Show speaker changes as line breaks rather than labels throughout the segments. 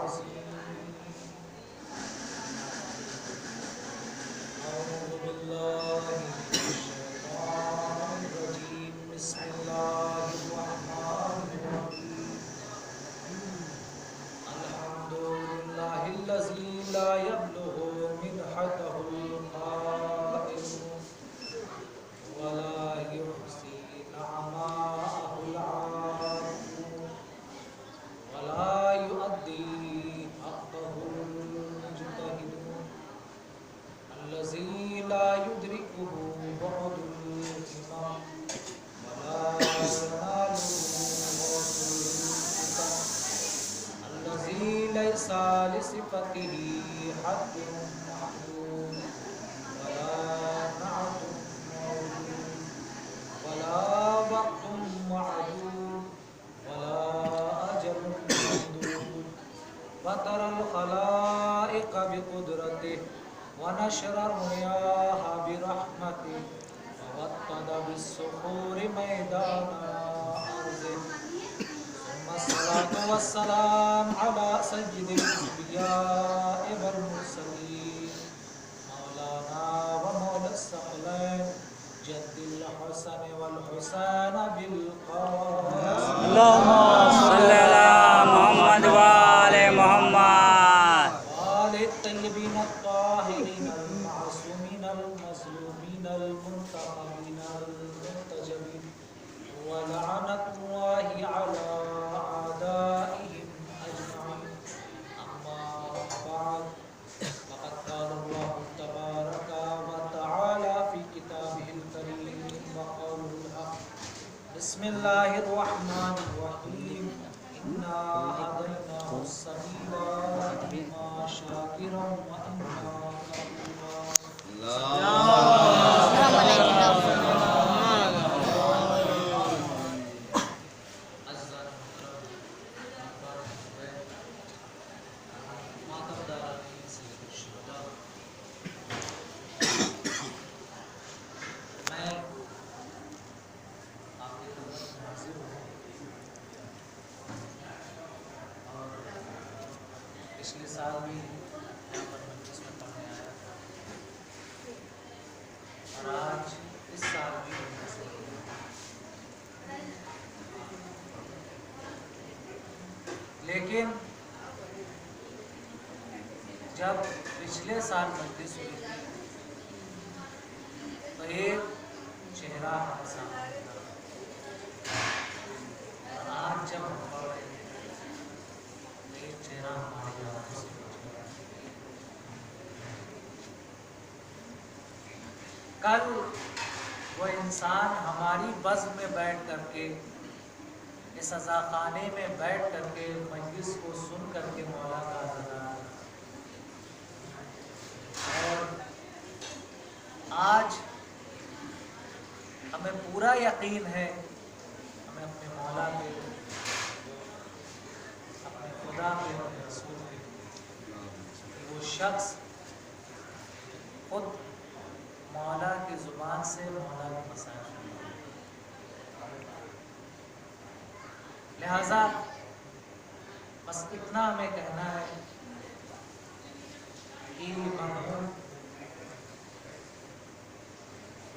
العظيم أعوذ بالله من الشيطان الرجيم بسم الله الرحمن الرحيم الحمد لله الذي لا يبلغ منحته القائل ولا يحصي نعماءه العارف ولا يؤدي حقه المجتهد الذي لا يدركه بعد الإمام ولا يناله غوث الفتن الذي ليس لصفته حد محدود ولا نعت موجود ولا وقت معدود ولا أجل ممدود وترى الخلائق بقدرته ونشر الرياح برحمته ووطد بالصخور ميدان أرضه ثم الصلاة والسلام على سيد الأنبياء والمرسلين مولانا ومولى الثقلين جد الحسن والحسين بالقاسم
اللهم صل على محمد وآل محمد
وآل الطيبين الطاهرين المعصومين المظلومين المنتقمين المنتجبين ولعنة الله على أعدائهم أجمعين أما بعد فقد قال الله تبارك وتعالى في كتابه الكريم وقوله الحق بسم الله الرحمن الرحيم إنا هديناه السبيل إما شاكرا وإما كفورا پچھلے سال بھی یہاں پر مجلس میں پڑھنے آیا اور آج اس سال بھی لیکن جب پچھلے سال مجلس ہوئی تو ایک چہرہ ہمارے سامنے تھا اور آج جب ہم پڑھ رہے ہیں ایک چہرہ ہمارے یہاں سے کل وہ انسان ہماری بزم میں بیٹھ کر کے اس عزاخانے میں بیٹھ کر کے مجلس کو سن کر کے مولا کا عزادار اور آج ہمیں پورا یقین ہے ہمیں اپنے مولا پہ خدا پہ اپنے رسول پہ کہ وہ شخص خود مولا کی زبان سے مولا کے مسائل لہذا بس اتنا ہمیں کہنا ہے کہ مرحوم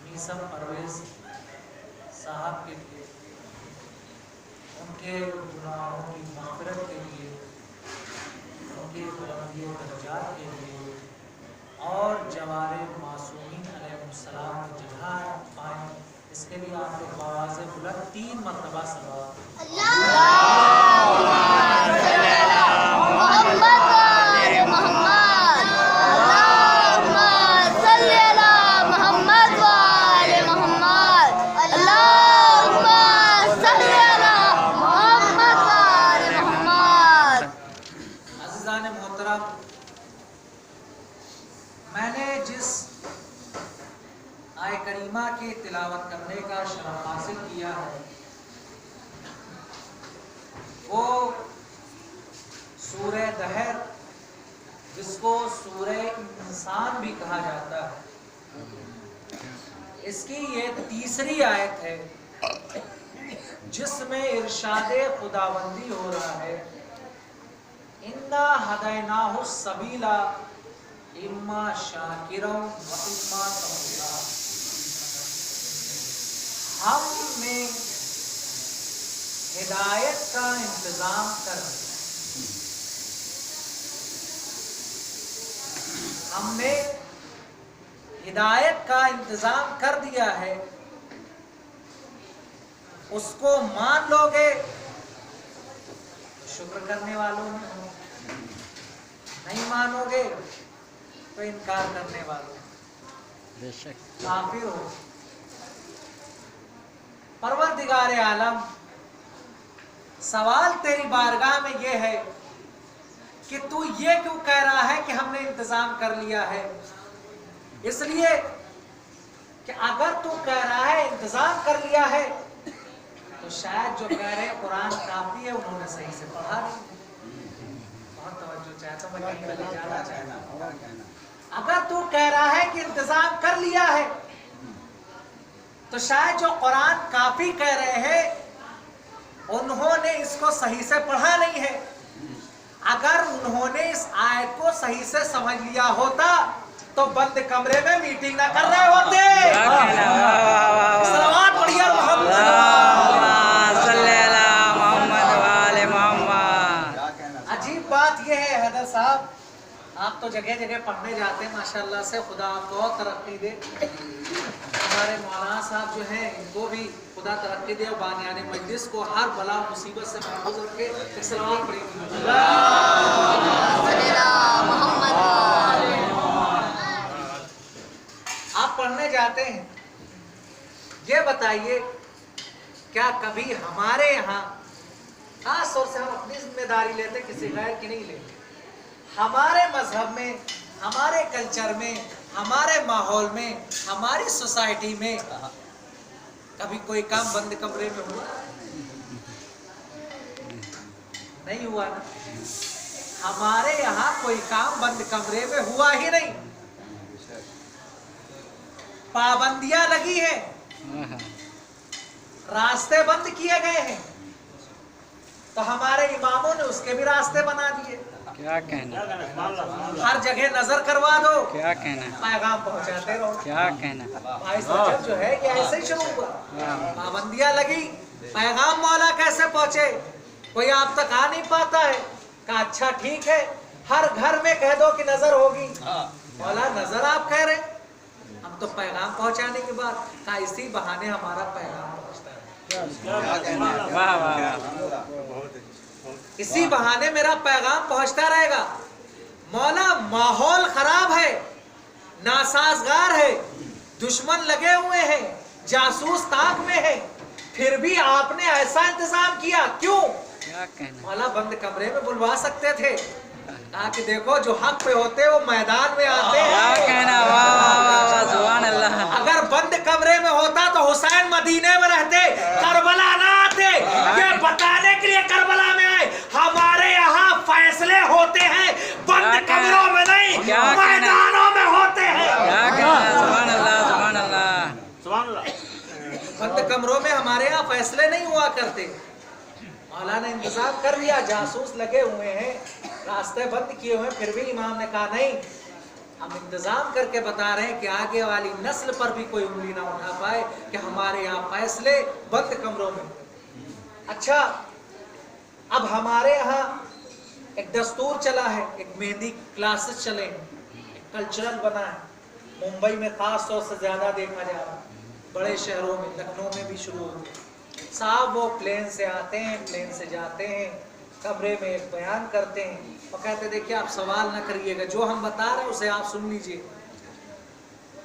میثم پرویز صاحب کے لیے ان کے گناہوں کی مغفرت کے لیے ان کے بلندی درجات کے لیے اور جوار معصومین علیہ السلام کی جگہ پائیں اس کے لیے آپ کو آواز بلند 3 مرتبہ صلوات کی تلاوت کرنے کا شرف حاصل کیا ہے وہ سورہ دہر جس کو سورہ انسان بھی کہا جاتا ہے اس کی یہ تیسری آیت ہے جس میں ارشاد خداوندی ہو رہا ہے ان इन्ना हदैनाहु सबीला इम्मा शाकिरौ व इम्मा कफूरा। हमने हिदायत का इंतजाम कर दिया, हमने हिदायत का इंतजाम कर दिया है। उसको मान लोगे शुक्र करने वालों में हो, नहीं मानोगे तो इनकार करने वालों
बेशक
काफिर हो। परवरदिगार आलम, सवाल तेरी बारगाह में ये है कि तू ये क्यों कह रहा है कि हमने इंतजाम कर लिया है? इसलिए कि अगर तू कह रहा है इंतजाम कर लिया है तो शायद जो कह रहे हैं कुरान काफी है, उन्होंने सही से पढ़ा नहीं। बहुत तवज्जो चाहता हूं, मैं कहीं पे ले जाना चाहता हूं। अगर तू कह रहा है कि इंतजाम कर लिया है तो शायद जो कुरान काफी कह रहे हैं उन्होंने इसको सही से पढ़ा नहीं है। अगर उन्होंने इस आयत को सही से समझ लिया होता तो बंद कमरे में मीटिंग ना कर रहे होते। सलावत पढ़िए मोहम्मद। अजीब बात यह है हैदर साहब, आप तो जगह जगह पढ़ने जाते हैं, माशाल्लाह से खुदा आपको और तरक्की दे। हमारे मौलाना साहब जो हैं इनको भी खुदा तरक्की दे और बानियाने मजलिस को हर बला मुसीबत से महफूज रखे। एक सलावत पढ़िए। आप पढ़ने जाते हैं, ये बताइए क्या कभी हमारे यहाँ खास तौर से हम अपनी जिम्मेदारी लेते, किसी गैर की नहीं लेते, हमारे मजहब में, हमारे कल्चर में, हमारे माहौल में, हमारी सोसाइटी में कभी कोई काम बंद कमरे में हुआ? नहीं हुआ ना। हमारे यहाँ कोई काम बंद कमरे में हुआ ही नहीं। पाबंदियां लगी है, रास्ते बंद किए गए हैं, तो हमारे इमामों ने उसके भी रास्ते बना दिए।
क्या कहना,
हर जगह नजर करवा दो,
क्या कहना,
पैगाम पहुंचाते रहो।
क्या कहना।
भाई सचल जो है कि ऐसे ही शुरू हुआ, पाबंदियां लगी, पैगाम मौला कैसे पहुंचे, कोई आप तक आ नहीं पाता है। कहा अच्छा ठीक है, हर घर में कह दो कि नजर होगी। मौला नजर आप कह रहे, हम तो पैगाम पहुंचाने के बाद कहा इसी बहाने हमारा पैगाम पहुंचता है।
वाह वाह,
इसी बहाने मेरा पैगाम पहुंचता रहेगा। मौला माहौल खराब है, नासाजगार है, दुश्मन लगे हुए हैं, जासूस ताक में है, फिर भी आपने ऐसा इंतजाम किया क्यों?
क्या कहना।
मौला बंद कमरे में बुलवा सकते थे, कहा कि देखो जो हक पे होते वो मैदान में आते हैं।
क्या कहना, वाह वाह वाह, सुभान अल्लाह।
अगर बंद कमरे में होता तो हुसैन मदीने में रहते, करबला ना आते। ये बताने के लिए करबला में आए, हमारे यहाँ फैसले होते हैं बंद कमरों में नहीं, मैदानों में होते हैं।
क्या कहना, सुभान अल्लाह, सुभान अल्लाह,
सुभान अल्लाह।
बंद कमरों में हमारे यहाँ फैसले नहीं हुआ करते। मौला ने इंतजाम कर लिया, जासूस लगे हुए हैं, रास्ते बंद किए हुए हैं, फिर भी इमाम ने कहा नहीं, हम इंतजाम करके बता रहे हैं कि आगे वाली नस्ल पर भी कोई उंगली ना उठा पाए कि हमारे यहाँ फैसले बंद कमरों में। अच्छा, अब हमारे यहाँ एक दस्तूर चला है, एक मेहंदी क्लासेस चले हैं, एक कल्चरल बना है, मुंबई में खास तौर से ज्यादा देखा जा रहा है, बड़े शहरों में, लखनऊ में भी शुरू हो गया। साहब वो प्लेन से आते हैं, प्लेन से जाते हैं, कमरे में एक बयान करते हैं और कहते देखिए आप सवाल ना करिएगा, जो हम बता रहे हैं उसे आप सुन लीजिए,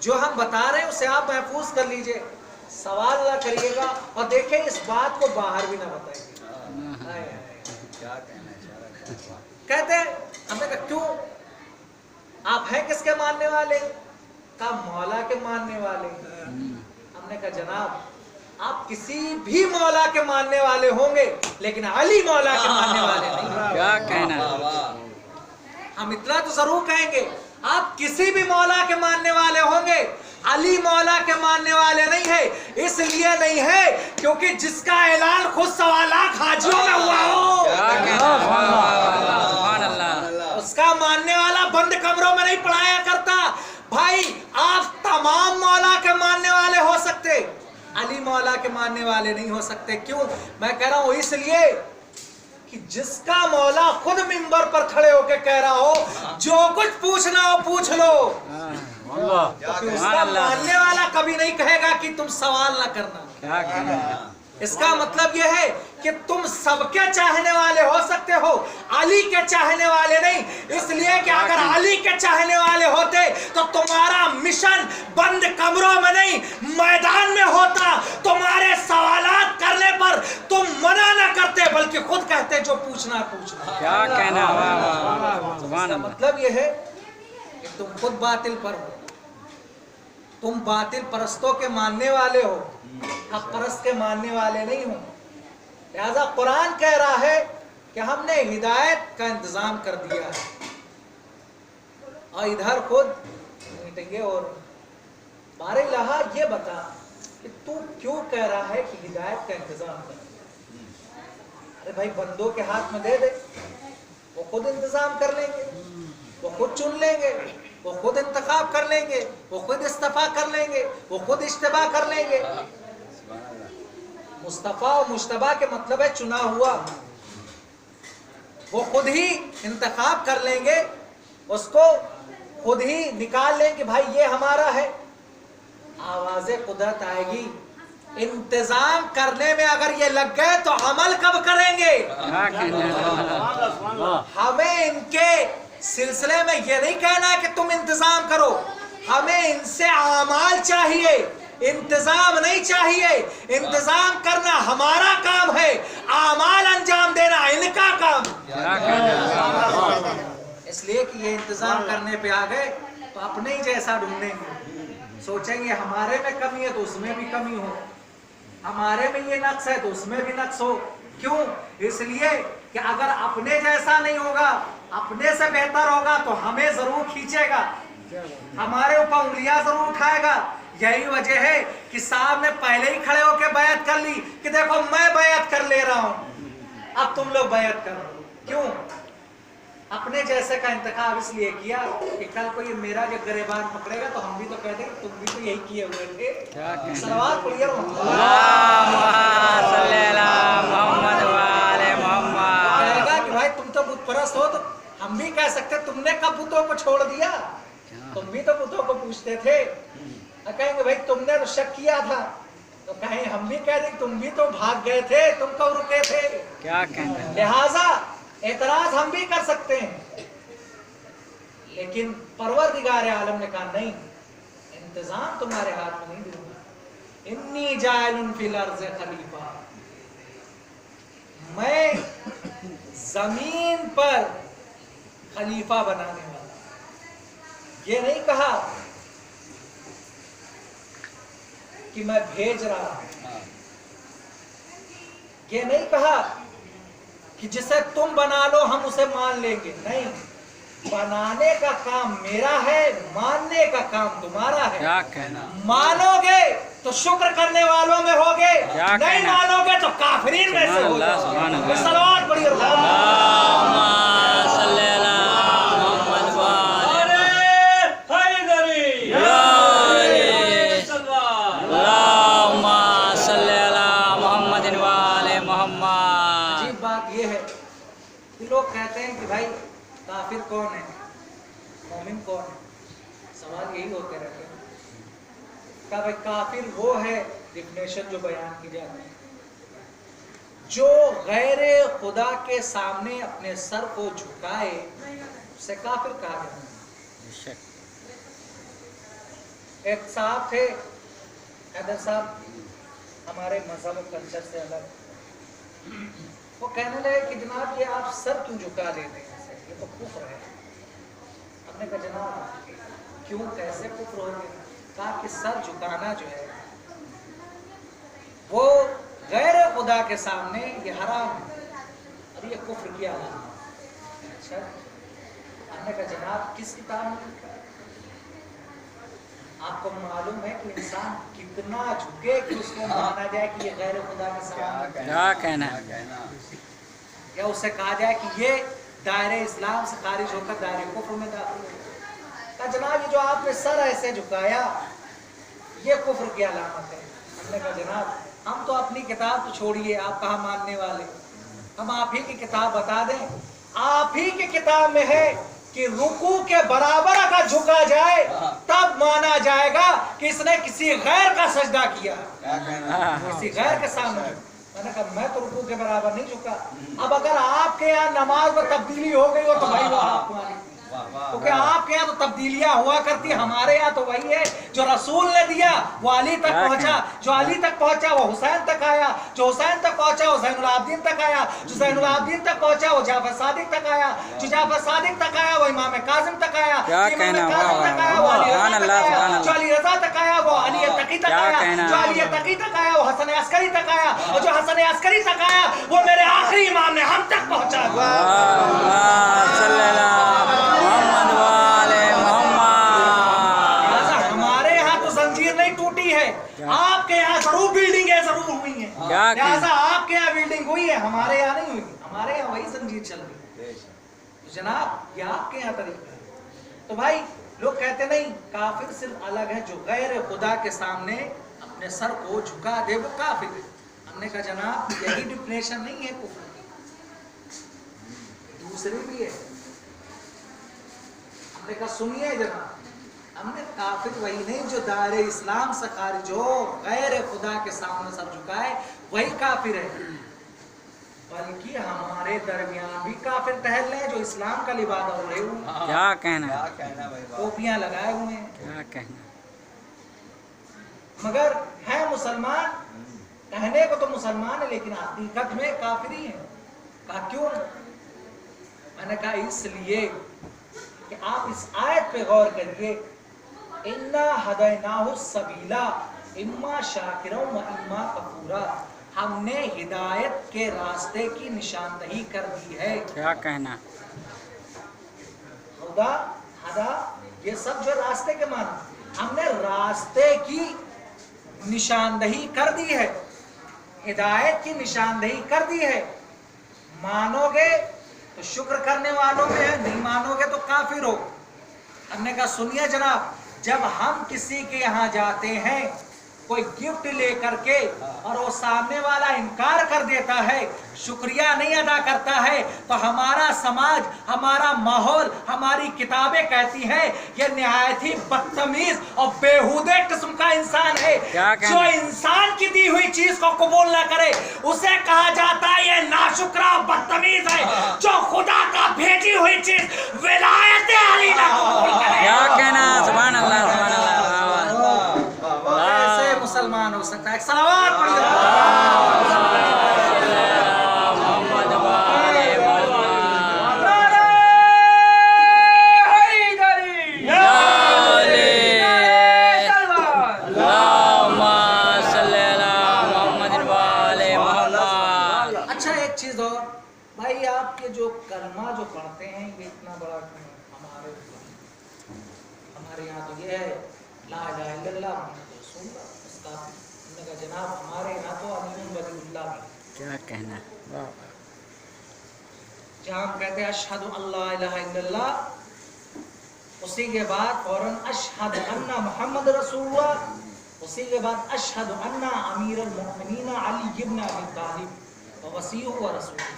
जो हम बता रहे हैं उसे आप महफूज कर लीजिए, सवाल ना करिएगा और देखिए इस बात को बाहर भी ना बताइए। कहते हमने कहा क्यों, आप हैं किसके मानने वाले? कहा मौला के मानने वाले। हमने कहा जनाब आप किसी भी मौला के मानने वाले होंगे लेकिन अली मौला के मानने वाले नहीं।
क्या कहना।
हम इतना तो जरूर कहेंगे, आप किसी भी मौला के मानने वाले होंगे, अली मौला के मानने वाले नहीं है। इसलिए नहीं है क्योंकि जिसका ऐलान खुद 1.25 लाख हाजियों में हुआ हो।
क्या कहना, सुभान अल्लाह,
कमरों में नहीं पढ़ाया करता। भाई आप तमाम मौला के मानने वाले हो सकते, अली मौला के मानने वाले नहीं हो सकते। क्यों मैं कह रहा हूं? इसलिए कि जिसका मौला खुद मिंबर पर खड़े होकर कह रहा हो जो कुछ पूछना हो पूछ लो, तो उसका मानने वाला कभी नहीं कहेगा कि तुम सवाल ना करना।
क्या कहना?
इसका मतलब यह है कि तुम सबके चाहने वाले हो सकते हो, अली के चाहने वाले नहीं। इसलिए कि अगर अली के चाहने वाले होते तो तुम्हारा मिशन बंद कमरों में नहीं मैदान में होता। तुम्हारे सवालात करने पर तुम मना ना करते, बल्कि खुद कहते जो पूछना पूछना।
क्या कहना? वाह वाह वाह, सुभान अल्लाह।
मतलब यह है कि तुम खुद बातिल पर हो, तुम बातिल परस्तों के मानने वाले हो, हक परस्त के मानने वाले नहीं हो। लिहाजा कुरान कह रहा है कि हमने हिदायत का इंतजाम कर दिया है, और इधर खुद मीटेंगे। और बारे लहा ये बता कि तू क्यों कह रहा है कि हिदायत का इंतजाम कर? अरे भाई बंदों के हाथ में दे दे, वो खुद इंतजाम कर लेंगे, वो खुद चुन लेंगे, वो खुद इंतखाब कर लेंगे, वो खुद इस्तीफा कर लेंगे, वो खुद इज्तिबा कर लेंगे। मुस्तफा और मुश्तबा के मतलब है चुना हुआ। वो खुद ही इंतखाब कर लेंगे, उसको खुद ही निकाल लेंगे, भाई ये हमारा है। आवाज़े कुदरत आएगी। इंतजाम करने में अगर ये लग गए तो अमल कब करेंगे?
क्या कहना?
हमें इनके सिलसिले में ये नहीं कहना कि तुम इंतजाम करो, हमें इनसे आमाल चाहिए, इंतजाम नहीं चाहिए। इंतजाम करना हमारा काम है, आमाल अंजाम देना इनका काम।
क्या कहना?
इसलिए कि ये इंतजाम करने पे आ गए तो अपने ही जैसा ढूंढेंगे, सोचेंगे हमारे में कमी है तो उसमें भी कमी हो, हमारे में ये नक्स है तो उसमें भी नक्स हो। क्यों? इसलिए कि अगर अपने जैसा नहीं होगा, अपने से बेहतर होगा तो हमें जरूर खींचेगा, हमारे ऊपर उंगलियां जरूर उठाएगा। यही वजह है कि साहब ने पहले ही खड़े होकर बैत कर ली कि देखो मैं बैत कर ले रहा हूं, अब तुम लोग बैत करो। क्यों? अपने जैसे का इंतखाब इसलिए किया कि कल को ये मेरा जब गरेबान पकड़ेगा तो हम भी तो कह देंगे तुम भी तो यही किए हुए थे। सलवात पढ़िए
मोहम्मद वाले मोहम्मद।
कहेगा कि भाई तुम तो बुत परस्त हो, तो हम भी कह सकते तुमने कब बुतों को छोड़ दिया, तुम भी तो बुतों को पूछते थे। कहेंगे भाई तुमने तो शक किया था, तो कहें हम भी कह दें तुम भी तो भाग गए थे, तुम कब रुके थे।
क्या कहना?
लिहाजा एतराज हम भी कर सकते हैं, लेकिन परवरदिगार आलम ने कहा नहीं, इंतजाम तुम्हारे हाथ में नहीं दूंगा। इन्नी जाइलुन फिल अर्ज़ खलीफा, मैं जमीन पर खलीफा बनाने वाला। ये नहीं कहा कि मैं भेज रहा हूं, ये नहीं कहा कि जिसे तुम बना लो हम उसे मान लेंगे, नहीं, बनाने का काम मेरा है, मानने का काम तुम्हारा है।
क्या कहना?
मानोगे तो शुक्र करने वालों में होगे, नहीं मानोगे तो काफिरीन में से होगे। सलावत पढ़िए। लोग कहते हैं कि भाई काफिर कौन है, मोमिन कौन है, सवाल यही होते रहते हैं। क्या भाई काफिर वो है, डिफिनेशन जो बयान की जाती है, जो गैरे खुदा के सामने अपने सर को झुकाए, उसे काफिर कहा जाता है। एक साहब थे, हैदर साहब, हमारे मजहब और कल्चर से अलग, वो कहने लगे कि जनाब ये आप सर क्यों झुका लेते हैं, ये तो कुफ्र है। हमने कहा जनाब क्यों, कैसे कुफ्र हो गया? कहा कि सर झुकाना जो है वो गैर खुदा के सामने ये हराम है और ये कुफ्र की आलामत। अच्छा, हमने कहा जनाब किस किताब में? आपको मालूम है कि इंसान कितना झुके कि उसको माना जाए कि ये गैर खुदा के सामने?
क्या कहना?
क्या उसे कहा जाए कि ये दायरे इस्लाम से खारिज होकर दायरे कुफ्र में दाखिल हो। कहा जनाब ये जो आपने सर ऐसे झुकाया ये कुफ्र की अलामत है। हमने कहा जनाब हम तो अपनी किताब तो छोड़िए, आप कहाँ मानने वाले, हम आप ही की किताब बता दें। आप ही की किताब में है कि रुकू के बराबर अगर झुका जाए तब माना जाएगा कि इसने किसी गैर का सजदा किया, किसी गैर के सामने। मैंने कहा मैं तो रुकू के बराबर नहीं झुका। अब अगर आपके यहाँ नमाज में तब्दीली हो गई हो तो भाई वो आप मालिक, क्योंकि आपके यहाँ तो तब्दीलियां हुआ करती, हमारे यहाँ तो वही है जो रसूल ने दिया वो अली तक पहुंचा, जो अली तक पहुंचा वो हुसैन तक आया, जो हुसैन तक पहुंचा वो ज़ैनुल आबिदीन तक आया, जो ज़ैनुल आबिदीन तक पहुंचा वो जाफर सादिक तक आया, जो जाफर सादिक तक आया वो इमाम कासिम तक आया, जो इमाम कासिम तक आया वो अली रज़ा तक आया, जो अली रज़ा तक आया वो अली तकी तक आया, जो अली तकी तक आया वो हसन अस्करी तक आया, और जो हसन अस्करी तक आया वो मेरे आखिरी इमाम ने हम तक पहुंचा। हमारे यहाँ तो जंजीर नहीं टूटी है, आपके यहाँ जरूर बिल्डिंगें जरूर हुई हैं, लिहाजा आपके यहाँ बिल्डिंग हुई है, हमारे यहाँ नहीं हुई, हमारे यहाँ वही जंजीर चल रही है। तो जनाब ये आपके यहाँ तरीका है। तो भाई लोग कहते नहीं काफिर सिर्फ अलग है जो गैर खुदा के सामने अपने सर को झुका दे वो काफिर है। हमने कहा जनाब यही डिफिनेशन नहीं है कुफ्र की, दूसरी भी है। हमने कहा सुनिए जनाब, हमने काफिर वही नहीं जो दायरे इस्लाम से खारिज हो, गैर खुदा के सामने सर झुकाए वही काफिर है, बल्कि हमारे दरमियान भी काफिर टहल रहे जो इस्लाम का लिबादा ओढ़े हुए,
क्या कहना,
टोपियां लगाए हुए हैं,
क्या कहना,
मगर है मुसलमान, कहने को तो मुसलमान है लेकिन हकीकत में काफिर ही है। कहा क्यों? मैंने कहा इसलिए कि आप इस आयत पे गौर करिए, इन्ना हदैनाहु सबीला इम्मा शाकिरा व इम्मा कफूरा, हमने हिदायत के रास्ते की निशानदही कर दी है।
क्या कहना,
खुदा हदा ये सब जो रास्ते के माना, हमने रास्ते की निशानदही कर दी है, हिदायत की निशानदही कर दी है। मानोगे तो शुक्र करने वालों में है, नहीं मानोगे तो काफिर हो। हमने कहा सुनिए जनाब, जब हम किसी के यहाँ जाते हैं कोई गिफ्ट लेकर के और वो सामने वाला इनकार कर देता है, शुक्रिया नहीं अदा करता है, तो हमारा समाज, हमारा माहौल, हमारी किताबें कहती हैं ये निहायत ही बदतमीज और बेहूदे किस्म का इंसान है। जो इंसान की दी हुई चीज को कबूल ना करे उसे कहा जाता है ये नाशुक्रा बदतमीज है। जो खुदा का भेजी हुई चीज विलायत अली ना कबूल करे,
क्या कहना, सुभान अल्लाह, सुभान अल्लाह,
ऐसे मुसलमान हो सकता है। सलावत पढ़िए। अच्छा एक चीज और भाई, आपके जो कलमा जो पढ़ते हैं ये इतना बड़ा हमारे यहाँ तो ये है ला इलाहा इल्लल्लाह मुहम्मद रसूलुल्लाह, उसका हमने कहा जनाब हमारे यहाँ तो अमीनुल वलीउल्लाह भी,
क्या कहना,
जहाँ हम कहते हैं अशहदु अल्ला इलाहा इल्लल्लाह, उसी के बाद फौरन अशहदु अन्ना मुहम्मद रसूलुल्लाह, उसी के बाद अशहदु अन्ना अमीरुल मोमिनीन अली इब्न अबी तालिब व वसीय्युहु व रसूलुहु।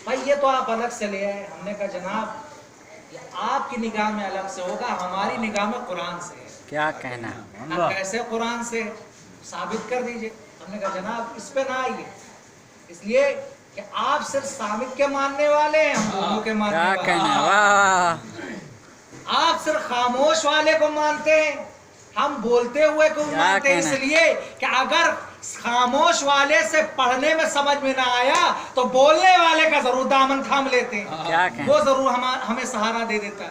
भाई ये तो आप अलग से ले आए। हमने कहा जनाब ये आपकी निगाह में अलग से होगा, हमारी निगाह में कुरान से है।
क्या कहना,
कैसे कुरान से साबित कर दीजिए। हमने कहा जनाब इस पे ना आइए, इसलिए कि आप सिर्फ साबित के मानने वाले हैं, हम दोनों के मानने
क्या
वाले।
कहना, वाह,
आप सिर्फ खामोश वाले को मानते हैं, हम बोलते हुए को मानते हैं। इसलिए कि अगर खामोश वाले से पढ़ने में समझ में ना आया तो बोलने वाले का जरूर दामन थाम लेते हैं, वो जरूर हमें सहारा दे देता है।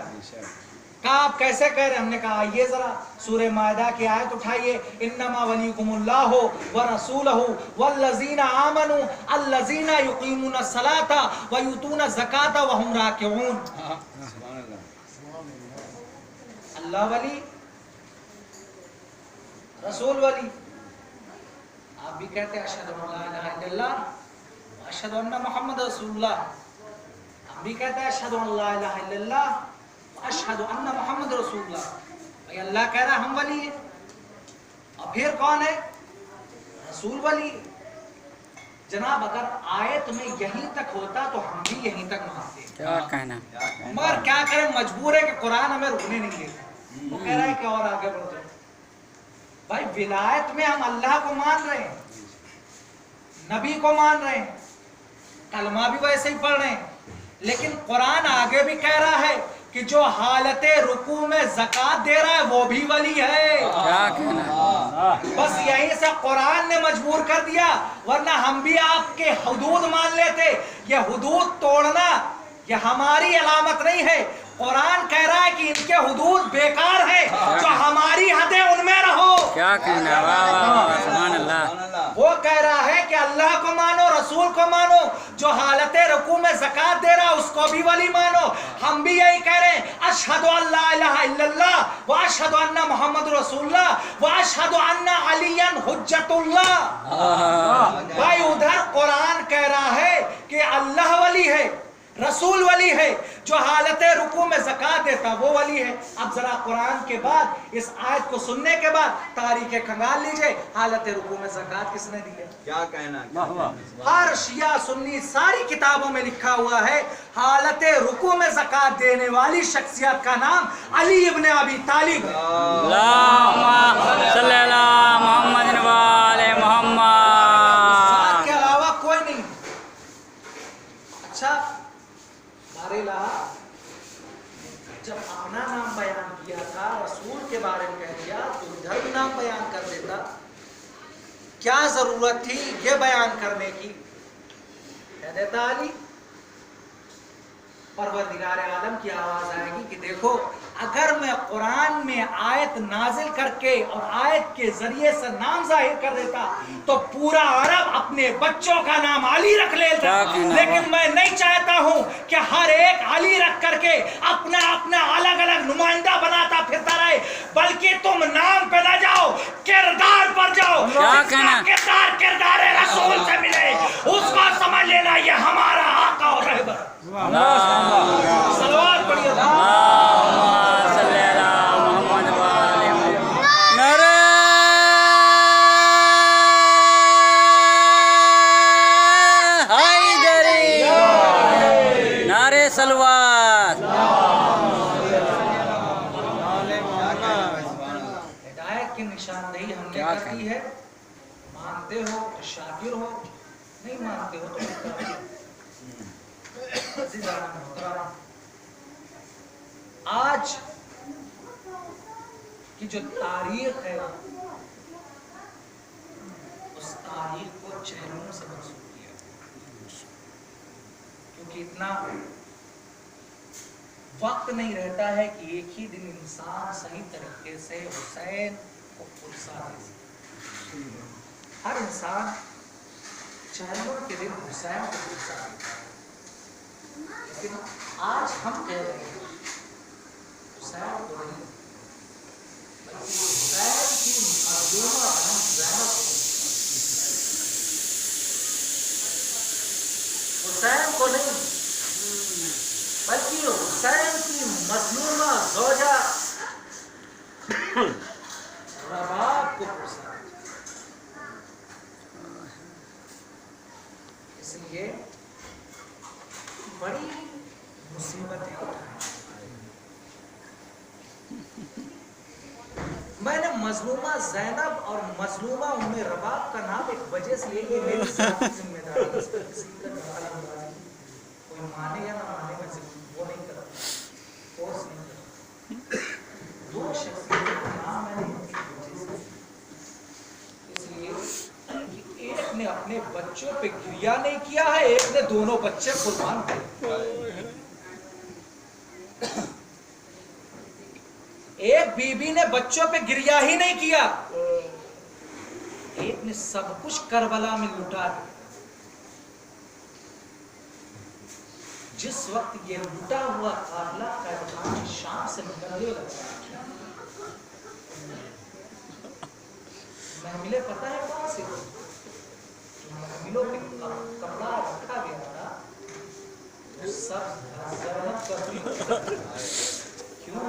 कहा आप कैसे कह रहे हैं? हमने कहा आइए जरा सूरह मायदा की आयत उठाइए, इन्नमा वलियुकुमुल्लाहु व रसूलुहु वल्लज़ीना आमनु अल्लज़ीना युकीमुना सलाता व युतूना ज़काता व हुम राकिऊन। अल्लाह वली, रसूल वली, आप भी कहते हैं अशहदु अल्ला इलाहा इल्लल्लाह अशहदु अन्ना मोहम्मद रसूलुल्लाह, हम भी कहते हैं अशहदु अल्ला इलाहा इल्लल्लाह अशहदु अन्ना मोहम्मद रसूलुल्लाह। भाई अल्लाह कह रहा हम वली है, और फिर कौन है? रसूल वली। जनाब अगर आयत में यहीं तक होता तो हम भी यहीं तक मानते।
क्या कहना।
मगर क्या करें, मजबूर है कि कुरान हमें रुकने नहीं देता। वो कह रहा है कि और आगे बढ़ जाओ। भाई विलायत में हम अल्लाह को मान रहे हैं, नबी को मान रहे हैं, कलमा भी वैसे ही पढ़ रहे हैं, लेकिन कुरान आगे भी कह रहा है कि जो हालते रुकू में ज़कात दे रहा है वो भी वली है।
क्या कहना।
बस यहीं से कुरान ने मजबूर कर दिया, वरना हम भी आपके हुदूद मान लेते। ये हुदूद तोड़ना ये हमारी अलामत नहीं है। कुरान कह रहा है कि इनके हुदूद बेकार है, जो हमारी हदें उनमें रहो।
क्या कहना। वाह वाह वाह, सुभान अल्लाह।
वो कह रहा है कि अल्लाह को मानो, रसूल को मानो, जो हालत रुकू में ज़कात दे रहा उसको भी वली मानो। हम भी यही कह रहे हैं, अशहदु अल्ला इलाहा इल्लल्लाह व अशहदु अन्ना मोहम्मद रसूलुल्लाह व अशहदु अन्ना अलियन हुज्जतुल्लाह। भाई उधर कुरान कह रहा है कि अल्लाह वली है, रसूल वली है, जो हालत रुकू में ज़कात देता वो वली है। अब जरा कुरान के बाद इस आयत को सुनने के बाद तारीखें खंगाल लीजिए, हालत रुकू में ज़कात किसने दी है?
क्या कहना।
हर शिया सुन्नी सारी किताबों में लिखा हुआ है, हालत रुकू में ज़कात देने वाली शख्सियत का नाम अली इब्न अबी तालिब है।
अल्लाहुम्मा सल्ली अला मुहम्मद व आले मुहम्मद।
के अलावा कोई नहीं। अच्छा बारेला जब अपना नाम बयान किया था, रसूल के बारे में कह दिया, तो इधर भी नाम बयान कर देता। क्या जरूरत थी ये बयान करने की? कह देता अली। परवरदिगार आलम की आवाज आएगी कि देखो, अगर मैं कुरान में आयत नाजिल करके और आयत के जरिए से नाम जाहिर कर देता तो पूरा अरब अपने बच्चों का नाम अली रख लेता, लेकिन मैं नहीं चाहता हूं कि हर एक अली रख करके अपना अपना अलग अलग नुमाइंदा बनाता फिरता रहे, बल्कि तुम नाम पे ना जाओ, किरदार पर जाओ। जिसका किरदार किरदार रसूल से मिले उसको समझ लेना ये हमारा आका और रहबर। सलवात पढ़िए।
सलवात।
हिदायत की निशानदेही हमने कर दी है। मानते हो तो शाकिर हो, नहीं मानते हो तो आज की जो तारीख है उस तारीख को चेहरों से मंसूब किया, क्योंकि इतना वक्त नहीं रहता है कि एक ही दिन इंसान सही तरीके से हुसैन को पुरसा दे सके। हर इंसान चहलों के दिन हुसैन को पुरसा देता है, लेकिन आज हम कह रहे हैं हुसैन को नहीं, बल्कि हुसैन की मजलूमा बहन ज़ैनब को, हुसैन को नहीं बल्कि हुसैन की मजलूमा ज़ौजा रबाब को पुरसा। इसलिए बड़ी मुसीबतें उठाई। मैंने मजलूमा ज़ैनब और मजलूमा उम्मे रबाब का नाम एक वजह से लिए, मेरी ज़ाती जिम्मेदारी है, इस पर किसी का कोई माने या ना माने, मैं वो नहीं करता, फोर्स नहीं करता। दो शख्सियतों का नाम मैंने इसलिए एक ने अपने बच्चों पे गिरिया नहीं किया है, एक ने दोनों बच्चे कुर्बान किए। एक बीबी ने बच्चों पे गिरिया ही नहीं किया, एक ने सब कुछ करबला में लुटा दिया। जिस वक्त ये लुटा हुआ काफिला कैबखान शाम से निकलने लगा, महमिले पता है कौन सी? महफिलों पे कपड़ा रखा गया था वो सब ज़ैनब करती क्यों?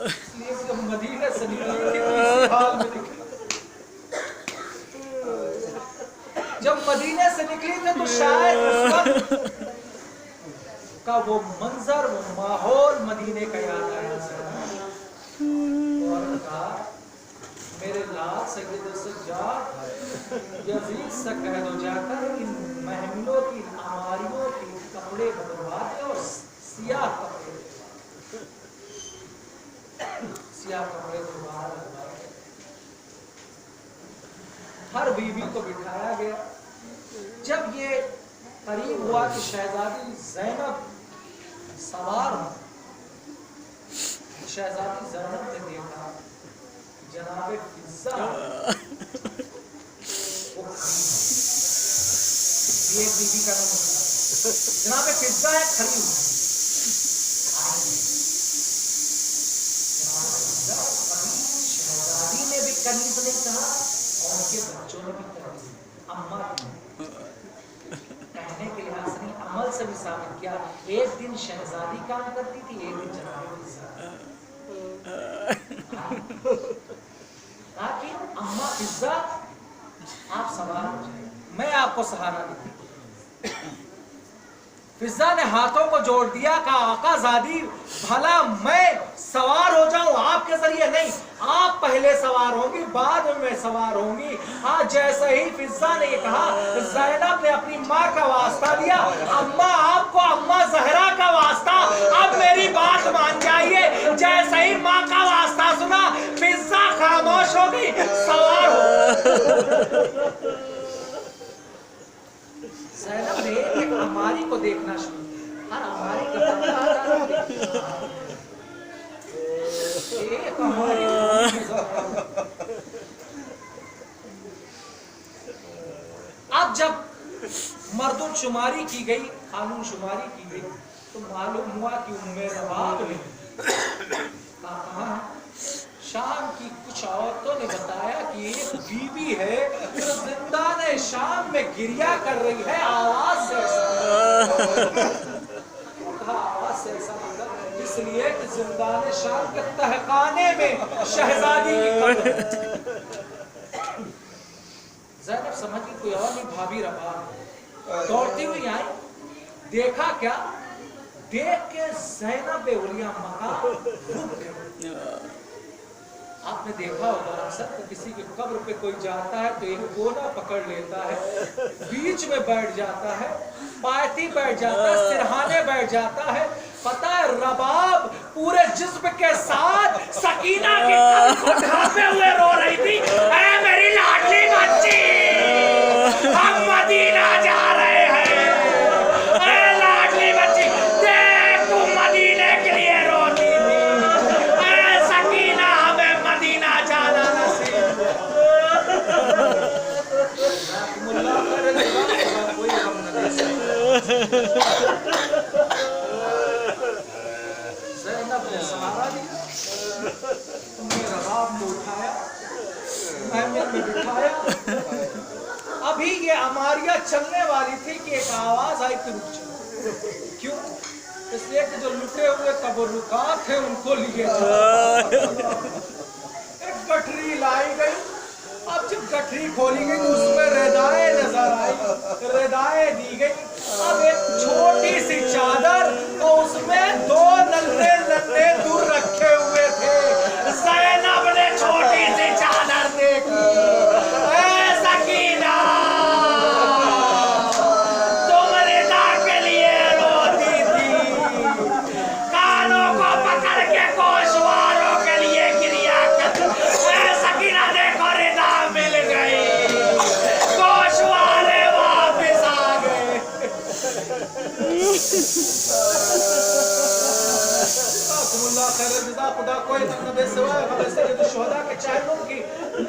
इसलिए जब मदीने से निकली थी तो इसी हाल में निकली। जब मदीने से निकली थी तो शायद उस वक्त का वो मंजर, वो माहौल मदीने का याद आया और कहा मेरे लाल सैयद सज्जाद यजीद से कह दो जाकर इन महमिलों की, अमारियों की कपड़े बदलवा दे और सियाह कपड़े दोबारा लगवाए। हर बीवी को बिठाया गया। जब ये करीब हुआ कि शहजादी ज़ैनब सवार हो, शहजादी ज़ैनब ने देखा जनाब फिज़्ज़ा ये बीबी का नाम जनाब फिज़्ज़ा है खड़ी हुई। शहजादी ने भी कनीज नहीं कहा और उनके बच्चों ने भी कनीज अम्मा कहने के लिहाज से नहीं, अमल से भी साबित किया। एक दिन शहजादी काम करती थी, एक दिन जनाब फिज़्ज़ा। ताकि अम्मा फिज़्ज़ा आप सवार हो जाए, मैं आपको सहारा दूंगी। फिज़्ज़ा ने हाथों को जोड़ दिया, कहा आका ज़ादी भला मैं सवार हो जाऊं आपके जरिए नहीं, आप पहले सवार होंगी बाद में मैं सवार होंगी। हाँ, जैसे ही फिज़्ज़ा ने ये कहा ज़ैनब ने अपनी माँ का वास्ता दिया, अम्मा आपको अम्मा ज़हरा का वास्ता, अब मेरी बात मान जाइए। जैसे ही माँ का वास्ता सुना फिज़्ज़ा खामोश हो गई, सवार हो। ज़ैनब ने एक अमारी को देखना शुरू किया। हर अमारी का एक अमारी अब जब मर्दुन शुमारी की गई, कानून शुमारी की गई, तो मालूम हुआ कि उम्मे रबाब ने कहा शाम की कुछ औरतों ने बताया कि एक बीबी है जो जिंदान शाम में गिरिया कर रही है, आवाज से ऐसा लगा इसलिए कि जिंदान शाम के तहखाने में शहजादी की कब्र। ज़ैनब समझ की कोई और भी भाभी रबा दौड़ती हुई आई, देखा क्या, देख के ज़ैनब उलिया मका रुक गई। आपने देखा होगा अक्सर तो किसी की कब्र पे कोई जाता है तो एक कोना पकड़ लेता है, बीच में बैठ जाता है, पायती बैठ जाता है, सिरहाने बैठ जाता है। पता है रबाब पूरे जिस्म के साथ सकीना के कब्र को ढांपे हुए रो रही थी, ऐ मेरी लाडली बच्ची हम मदीना जा रहे हैं, ऐ लाडली बच्ची देख तू मदीने के लिए रोती थी, ऐ सकीना हमें मदीना जाना नसीब। मुल्ला करे कोई हम न दे सकता। ज़ैनब ने सहारा दिया, उन्हें रबाब को उठाया, महमिल में बिठाया। अभी ये अमारिया चलने वाली थी कि एक आवाज आई कि रुक जाओ। क्यों? इसलिए कि जो लुटे हुए तबरुकात थे उनको लिए एक गठरी लाई गई। अब जब गठरी खोली गई तो उसमें रेदाएं नजर आई, रेदाएं दी गई। अब एक छोटी सी चादर और उसमें दो नन्हे नन्हे दूर रखे हुए थे। ज़ैनब ने छोटी सी चादर देखी, ऐ सकीना तुम रिदा के लिए रोती थी, कानों को पकड़ के गोशवारों के लिए गिरिया कर, ऐ सकीना देखो रिदा मिल गई, गोशवारे वापिस आ गए। खुदा कोई नबी सिवाय हमें सैयद शुहदा के चैनल की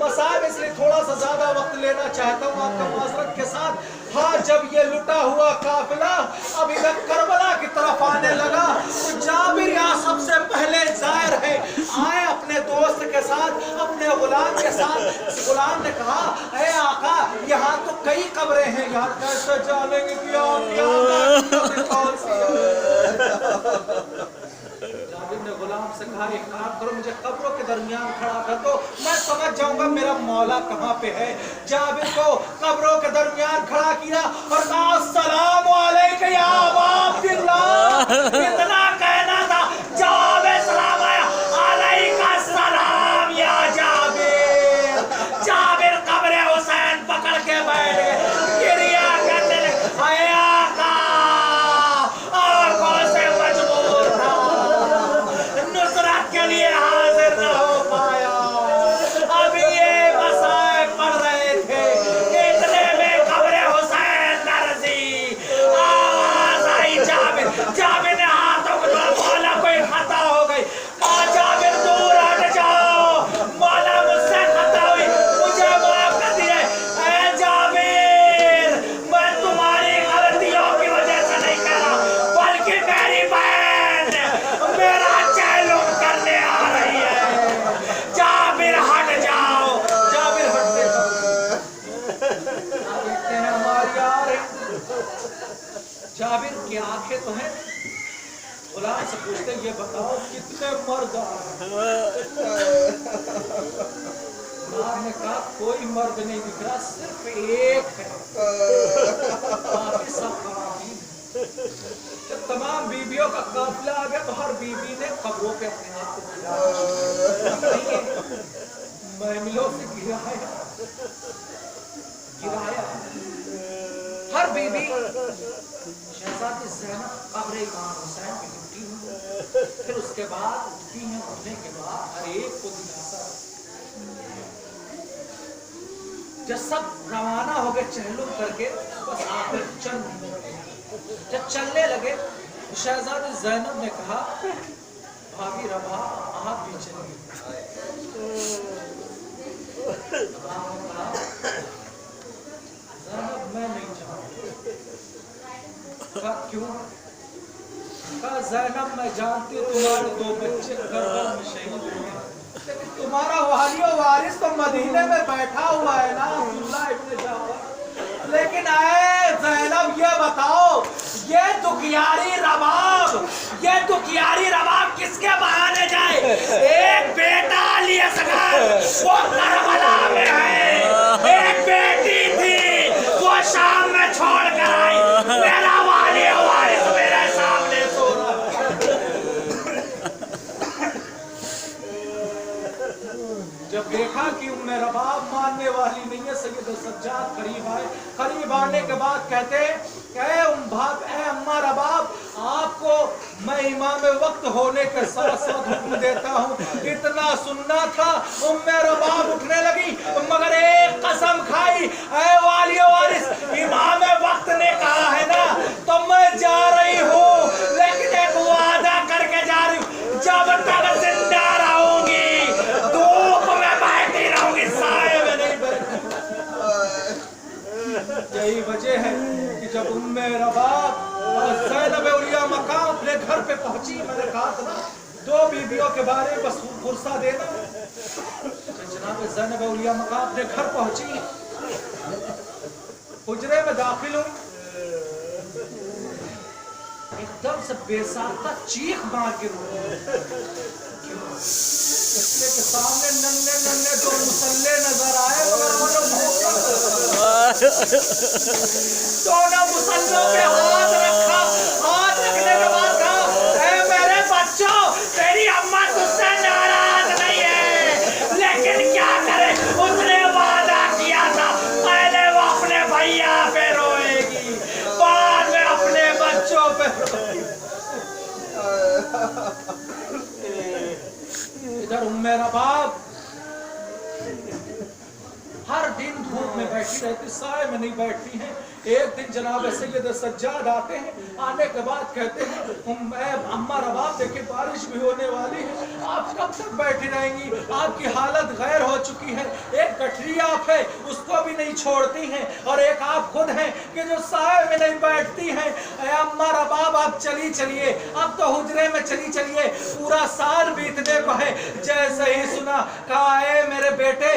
मसाइब, इसलिए थोड़ा सा ज्यादा वक्त लेना चाहता हूँ आपका माजरत के साथ। हाँ, जब ये लुटा हुआ काफिला अब इधर करबला की तरफ आने लगा तो जाबिर यहाँ सबसे पहले जाहिर है आए अपने दोस्त के साथ, अपने गुलाम के साथ। गुलाम ने कहा, ऐ आका यहाँ तो कई कब्रें हैं, यहाँ कैसे जानेंगे कि आप यहाँ कौन सी है? जाबिर ने गुलाम से कहा एक काम करो, मुझे कब्रों के दरमियान खड़ा कर दो, मैं समझ जाऊंगा मेरा मौला कहाँ पे है। जाबिर को कब्रों के दरमियान खड़ा किया और कहा अस्सलामु अलैका या अबा अब्दुल्लाह। इतना कहना था, जवाब सलाम आया, अलैका सलाम या जाबिर। जाबिर कब्र हुसैन पकड़ के बैठ गए, गिरिया करने लगे, हाय आका, आंखों से मजबूर था, नुसरत के लिए हाजिर न हो पाया। अब ये मसाए पढ़ रहे थे, इतने में कब्र हुसैन नरसी आवाज आई, जाबिर। जाबिर ने हाथों को जोड़ा, मौला कोई खता हो गई, जाबिर दूर हट जाओ, मौला मुझसे खता हुई, मुझे माफ कर दिए। ऐ जाबिर, मैं तुम्हारी गलतियों की वजह से नहीं कह रहा, बल्कि मेरी बहन मेरा चैलुम करने आ रही है। जाबिर हट जाओ, जाबिर हटते देखते हैं हमारी आ रही। जाबिर की आंखें तो हैं, गुलाम से पूछते ये बताओ कितने मर्द ने कहा कोई मर्द नहीं दिख रहा, सिर्फ एक है, बाकी सब खवातीन। जब तमाम बीबियों का काफिला आ गया तो हर बीबी ने कब्रों पे अपने आप को महमिलों से गिराया। हर बीबी शहजादी ज़ैनब कब्र इमाम हुसैन पे लिपटी हुई, फिर उसके बाद उठती हैं, उठने के बाद हर एक को दिलासा। जब सब रवाना हो गए चहलुम करके, बस आखिर जब चलने लगे, शहजादी ज़ैनब ने कहा, भाभी रबा आप भी चलिए। ज़ैनब मैं नहीं चाहूँगी। कहा क्यों? कहा ज़ैनब मैं जानती हूँ तुम्हारे दो बच्चे करबला में शहीद हुए, लेकिन तुम्हारा वाली और वारिस तो मदीने में बैठा हुआ है ना, अब्दुल्लाह इब्न जाफर। लेकिन आए ज़ैनब ये बताओ, ये दुखियारी रबाब किसके बहाने जाए? एक बेटा अली असगर वो करबला में है, एक बेटी थी वो शाम में छोड़ कर आई, मेरा वाली और वारिस मेरे सामने सो रहा। जब देखा कि उम्मे रबाब मानने वाली नहीं है, सैयद सज्जाद करीब आए। करीब आने के बाद कहते अम्मा रबाब, आपको मैं इमाम वक्त होने के साथ साथ हुक्म देता हूँ, इतना सुनना था। उम्मे रबाब उठने लगी, मगर एक कसम खाई, ऐ वाली वारिस, इमाम वक्त ने कहा है ना, तो मैं जा रही हूँ, लेकिन एक वादा करके जा रही हूँ, जब तक जिंदा रहूंगी धूप में बैठी रहूंगी, साए में नहीं बैठूंगी। यही वजह है कि जब उम्मे रबाब और ज़ैनब औलिया मकाम अपने घर पे पहुंची, मैंने कहा था ना दो बीबियों के बारे में बस फुर्सा देना। जनाब ज़ैनब औलिया मकाम अपने घर पहुंची, हुजरे में दाखिल हुई, एकदम से बेसाख्ता चीख मार के इसलिए के सामने नन्हे नन्हे दो मुसल्ले नजर आए, मगर वो दोनों मुसल्लों पे हाथ रखा, हाथ रखने के बाद कहा, ऐ मेरे बच्चों, तेरी अम्मा तुझसे नाराज नहीं है, लेकिन क्या करे, उसने वादा किया था, पहले वो अपने भैया पे रोएगी, बाद में अपने बच्चों पे रोएगी। इधर उम्मे रबाब हर दिन धूप में बैठी रहती, साए में नहीं बैठती हैं। एक दिन जनाब सैयद सज्जाद आते हैं, आने के बाद कहते हैं अम्मा रबाब देखिए बारिश भी होने वाली है, आप कब तक बैठी रहेंगी, आपकी हालत गैर हो चुकी है, एक गठरी आप है उसको भी नहीं छोड़ती हैं, और एक आप खुद हैं कि जो साए में नहीं बैठती हैं। अम्मा रबाब आप चली चलिए, अब तो हुजरे में चली चलिए, पूरा साल बीतने को है। जैसे ही सुना कहा मेरे बेटे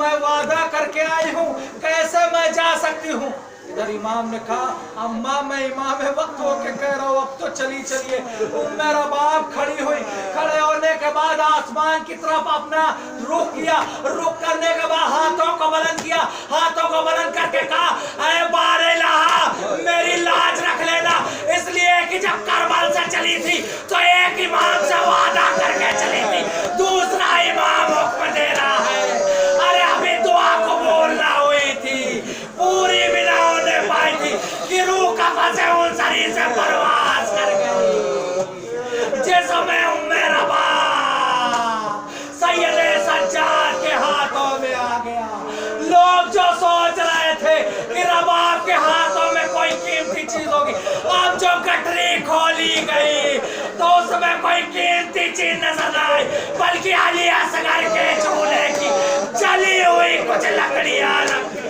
मैं वादा करके आई हूँ, कैसे मैं जा सकती हूँ। इधर इमाम ने कहा अम्मा मैं इमाम वक्त होके कह रहा हूँ अब तो चली चलिए। उम्मे रबाब खड़ी हुई, खड़े होने के बाद आसमान की तरफ अपना रुख किया, रुख करने के बाद हाथों को बुलंद किया, हाथों को बुलंद करके कहा अरे बारे इलाहा मेरी लाज रख लेना, इसलिए कि जब करबल से चली थी तो एक इमाम से वादा करके चली थी, दूसरा इमाम हुक्म दे रहा है, अरे अभी दुआ कबूल ना हुई थी, पूरी भी ना होने पाई थी कि रूह कफ़न से उन शरीर से परवाज कर गई। जिसमें उम्मे रबाब सैयद सज्जाद के हाथों में आ गया। लोग जो सोच रहे थे कि रबाब के हाथों में कोई कीमती चीज होगी, अब जो गठरी खोली गई तो उसमें कोई कीमती चीज नजर न आई, बल्कि अली असगर के चूल्हे की जली हुई कुछ लकड़ियां रखी।